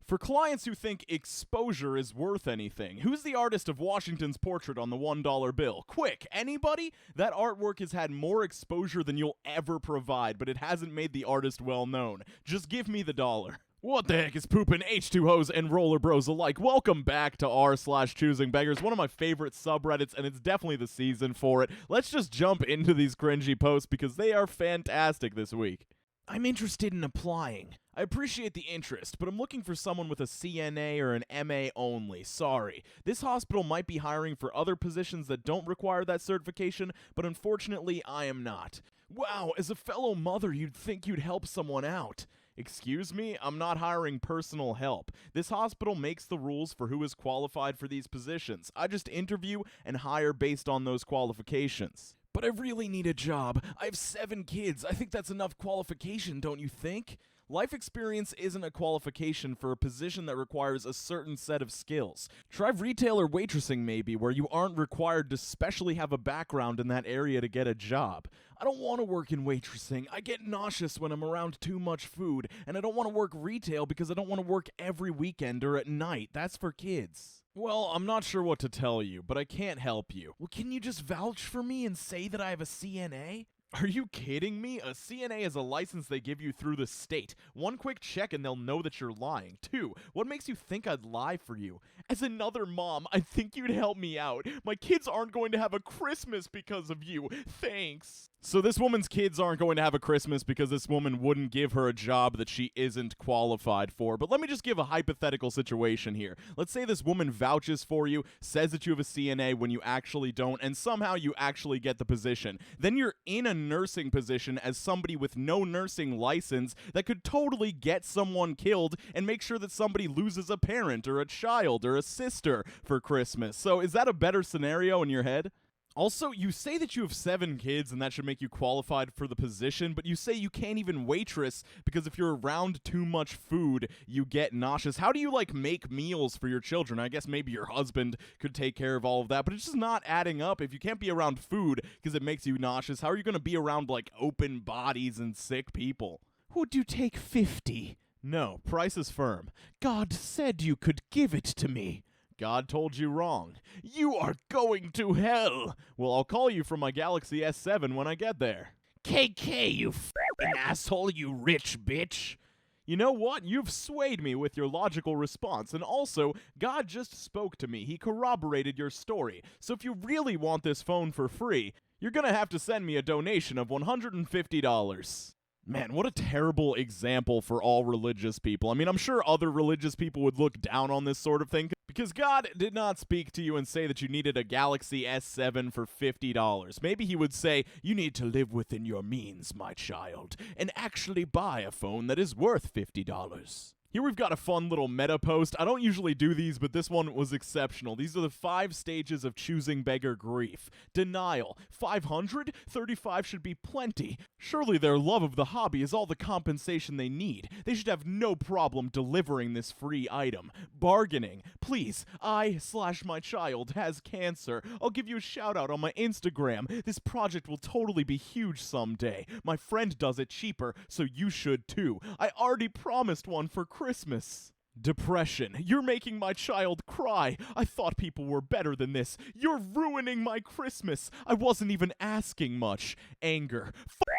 For clients who think exposure is worth anything, who's the artist of Washington's portrait on the $1 bill? Quick, anybody? That artwork has had more exposure than you'll ever provide, but it hasn't made the artist well known. Just give me the dollar. What the heck is poopin' H2Os and roller bros alike? Welcome back to r/choosingbeggars, one of my favorite subreddits, and it's definitely the season for it. Let's just jump into these cringy posts because they are fantastic this week. I'm interested in applying. I appreciate the interest, but I'm looking for someone with a CNA or an MA only. Sorry. This hospital might be hiring for other positions that don't require that certification, but unfortunately, I am not. Wow, as a fellow mother, you'd think you'd help someone out. Excuse me? I'm not hiring personal help. This hospital makes the rules for who is qualified for these positions. I just interview and hire based on those qualifications. But I really need a job. I have 7 kids. I think that's enough qualification, don't you think? Life experience isn't a qualification for a position that requires a certain set of skills. Try retail or waitressing maybe, where you aren't required to specially have a background in that area to get a job. I don't want to work in waitressing. I get nauseous when I'm around too much food, and I don't want to work retail because I don't want to work every weekend or at night. That's for kids. Well, I'm not sure what to tell you, but I can't help you. Well, can you just vouch for me and say that I have a CNA? Are you kidding me? A CNA is a license they give you through the state. One quick check and they'll know that you're lying. 2, what makes you think I'd lie for you? As another mom, I think you'd help me out. My kids aren't going to have a Christmas because of you. Thanks. So this woman's kids aren't going to have a Christmas because this woman wouldn't give her a job that she isn't qualified for. But let me just give a hypothetical situation here. Let's say this woman vouches for you, says that you have a CNA when you actually don't, and somehow you actually get the position. Then you're in a nursing position as somebody with no nursing license that could totally get someone killed and make sure that somebody loses a parent or a child or a sister for Christmas. So is that a better scenario in your head? Also, you say that you have 7 kids and that should make you qualified for the position, but you say you can't even waitress because if you're around too much food, you get nauseous. How do you, make meals for your children? I guess maybe your husband could take care of all of that, but it's just not adding up. If you can't be around food because it makes you nauseous, how are you going to be around, open bodies and sick people? Would you take 50? No, price is firm. God said you could give it to me. God told you wrong. You are going to hell! Well, I'll call you from my Galaxy S7 when I get there. KK, you f***ing asshole, you rich bitch! You know what? You've swayed me with your logical response, and also, God just spoke to me. He corroborated your story. So if you really want this phone for free, you're gonna have to send me a donation of $150. Man, what a terrible example for all religious people. I mean, I'm sure other religious people would look down on this sort of thing, because God did not speak to you and say that you needed a Galaxy S7 for $50. Maybe he would say, you need to live within your means, my child, and actually buy a phone that is worth $50. Here we've got a fun little meta post. I don't usually do these, but this one was exceptional. These are the 5 stages of choosing beggar grief. Denial. 500? 35 should be plenty. Surely their love of the hobby is all the compensation they need. They should have no problem delivering this free item. Bargaining. Please, my child has cancer. I'll give you a shout out on my Instagram. This project will totally be huge someday. My friend does it cheaper, so you should too. I already promised one for Christmas. Depression. You're making my child cry. I thought people were better than this. You're ruining my Christmas. I wasn't even asking much. Anger.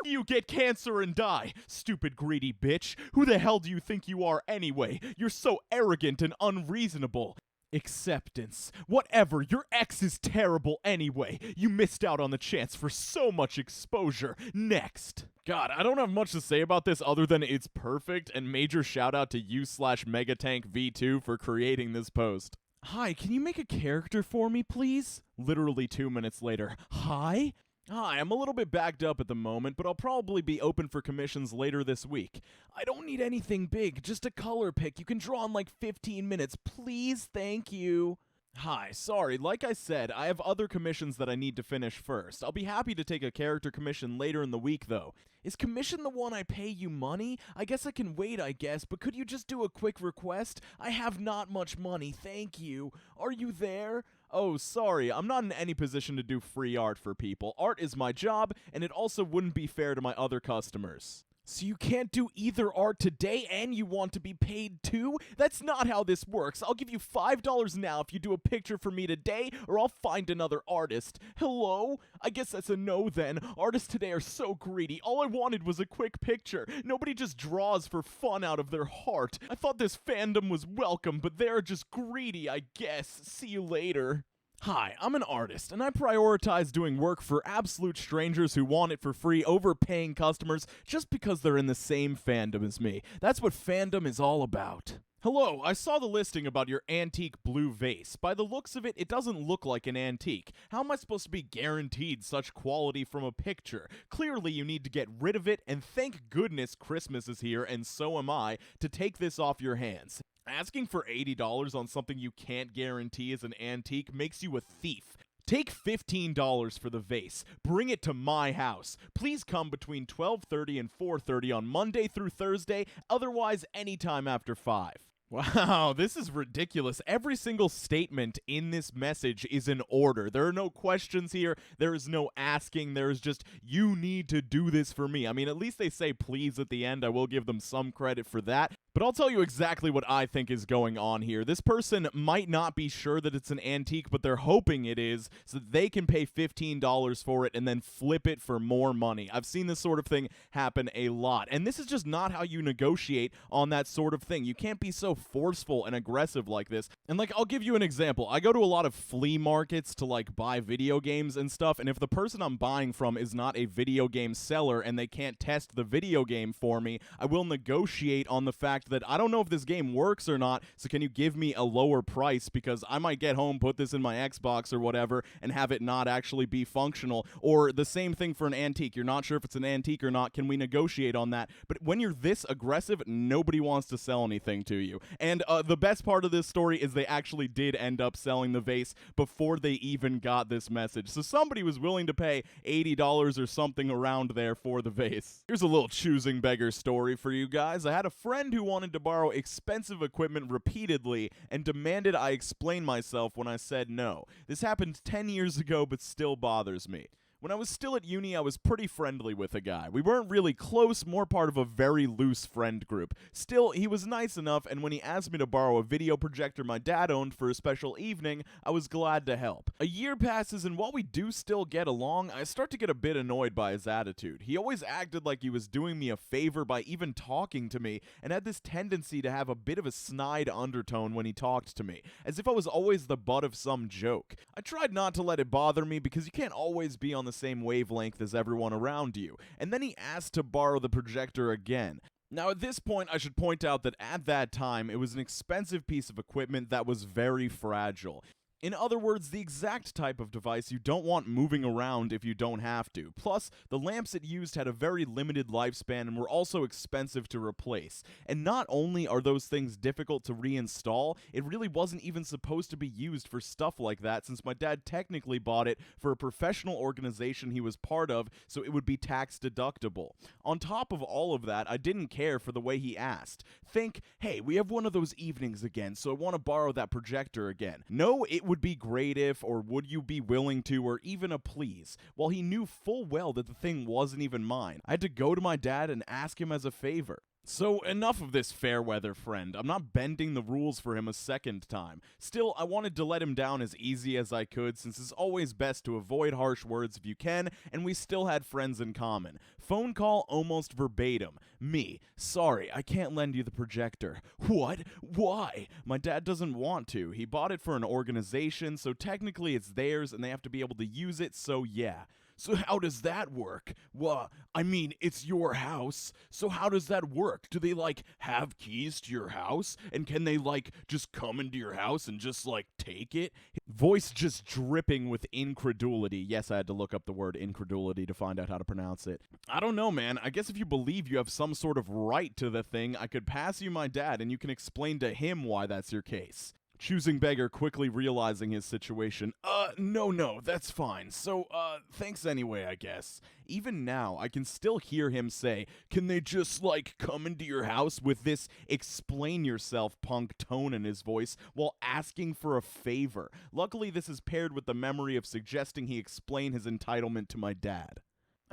You, get cancer and die. Stupid greedy bitch. Who the hell do you think you are anyway? You're so arrogant and unreasonable. Acceptance. Whatever, your ex is terrible anyway. You missed out on the chance for so much exposure. Next. God, I don't have much to say about this other than it's perfect, and major shout out to you/MegaTankV2 for creating this post. Hi, can you make a character for me, please? Literally 2 minutes later. Hi? Hi, I'm a little bit backed up at the moment, but I'll probably be open for commissions later this week. I don't need anything big, just a color pick you can draw in 15 minutes. Please, thank you. Hi, sorry, like I said, I have other commissions that I need to finish first. I'll be happy to take a character commission later in the week, though. Is commission the one I pay you money? I guess I can wait, but could you just do a quick request? I have not much money, thank you. Are you there? Oh, sorry, I'm not in any position to do free art for people. Art is my job, and it also wouldn't be fair to my other customers. So you can't do either art today and you want to be paid too? That's not how this works. I'll give you $5 now if you do a picture for me today, or I'll find another artist. Hello? I guess that's a no then. Artists today are so greedy. All I wanted was a quick picture. Nobody just draws for fun out of their heart. I thought this fandom was welcome, but they're just greedy, I guess. See you later. Hi, I'm an artist, and I prioritize doing work for absolute strangers who want it for free over paying customers just because they're in the same fandom as me. That's what fandom is all about. Hello, I saw the listing about your antique blue vase. By the looks of it, it doesn't look like an antique. How am I supposed to be guaranteed such quality from a picture? Clearly, you need to get rid of it, and thank goodness Christmas is here, and so am I, to take this off your hands. Asking for $80 on something you can't guarantee is an antique makes you a thief. Take $15 for the vase. Bring it to my house. Please come between 12:30 and 4:30 on Monday through Thursday, otherwise anytime after 5. Wow, this is ridiculous. Every single statement in this message is in order. There are no questions here. There is no asking. There is just, you need to do this for me. I mean, at least they say please at the end. I will give them some credit for that. But I'll tell you exactly what I think is going on here. This person might not be sure that it's an antique, but they're hoping it is, so that they can pay $15 for it and then flip it for more money. I've seen this sort of thing happen a lot, and this is just not how you negotiate on that sort of thing. You can't be so forceful and aggressive like this. And I'll give you an example. I go to a lot of flea markets to buy video games and stuff, and if the person I'm buying from is not a video game seller and they can't test the video game for me, I will negotiate on the fact that I don't know if this game works or not, so can you give me a lower price, because I might get home, put this in my Xbox or whatever, and have it not actually be functional. Or the same thing for an antique. You're not sure if it's an antique or not. Can we negotiate on that? But when you're this aggressive, nobody wants to sell anything to you. And the best part of this story is they actually did end up selling the vase before they even got this message. So somebody was willing to pay $80 or something around there for the vase. Here's a little choosing beggar story for you guys. I had a friend who wanted to borrow expensive equipment repeatedly and demanded I explain myself when I said no. This happened 10 years ago, but still bothers me. When I was still at uni, I was pretty friendly with a guy. We weren't really close, more part of a very loose friend group. Still, he was nice enough, and when he asked me to borrow a video projector my dad owned for a special evening, I was glad to help. A year passes, and while we do still get along, I start to get a bit annoyed by his attitude. He always acted like he was doing me a favor by even talking to me, and had this tendency to have a bit of a snide undertone when he talked to me, as if I was always the butt of some joke. I tried not to let it bother me, because you can't always be on the same wavelength as everyone around you. And then he asked to borrow the projector again. Now, at this point, I should point out that at that time, it was an expensive piece of equipment that was very fragile. In other words, the exact type of device you don't want moving around if you don't have to. Plus, the lamps it used had a very limited lifespan and were also expensive to replace. And not only are those things difficult to reinstall, it really wasn't even supposed to be used for stuff like that, since my dad technically bought it for a professional organization he was part of, so it would be tax deductible. On top of all of that, I didn't care for the way he asked. Think, hey, we have one of those evenings again, so I want to borrow that projector again. No, it would be great if, or would you be willing to, or even a please. While he knew full well that the thing wasn't even mine, I had to go to my dad and ask him as a favor. So enough of this fair weather friend. I'm not bending the rules for him a second time. Still, I wanted to let him down as easy as I could, since it's always best to avoid harsh words if you can, and we still had friends in common. Phone call almost verbatim. Me. Sorry, I can't lend you the projector. What? Why? My dad doesn't want to. He bought it for an organization, so technically it's theirs and they have to be able to use it, so yeah. So how does that work? Well, I mean, it's your house, so how does that work? Do they, have keys to your house? And can they, just come into your house and just, take it? Voice just dripping with incredulity. Yes, I had to look up the word incredulity to find out how to pronounce it. I don't know, man. I guess if you believe you have some sort of right to the thing, I could pass you my dad and you can explain to him why that's your case. Choosing beggar quickly realizing his situation. No, that's fine. So, thanks anyway, I guess. Even now, I can still hear him say, can they just, come into your house with this explain yourself punk tone in his voice while asking for a favor. Luckily, this is paired with the memory of suggesting he explain his entitlement to my dad.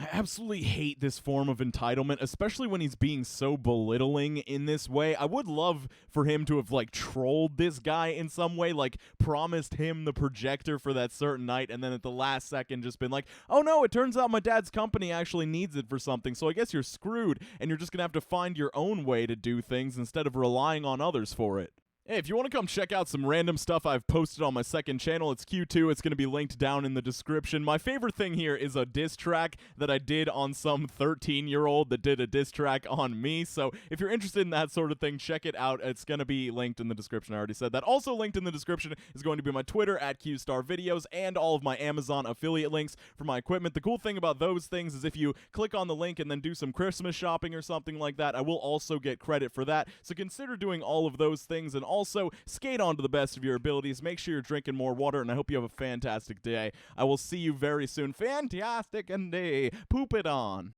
I absolutely hate this form of entitlement, especially when he's being so belittling in this way. I would love for him to have, like, trolled this guy in some way, like, promised him the projector for that certain night, and then at the last second just been like, oh no, it turns out my dad's company actually needs it for something, so I guess you're screwed, and you're just gonna have to find your own way to do things instead of relying on others for it. Hey, if you want to come check out some random stuff I've posted on my second channel, it's Q2. It's going to be linked down in the description. My favorite thing here is a diss track that I did on some 13-year-old that did a diss track on me. So if you're interested in that sort of thing, check it out. It's going to be linked in the description. I already said that. Also linked in the description is going to be my Twitter at QStarVideos and all of my Amazon affiliate links for my equipment. The cool thing about those things is if you click on the link and then do some Christmas shopping or something like that, I will also get credit for that. So consider doing all of those things, and also skate on to the best of your abilities. Make sure you're drinking more water, and I hope you have a fantastic day. I will see you very soon. Fantastic and day. Poop it on.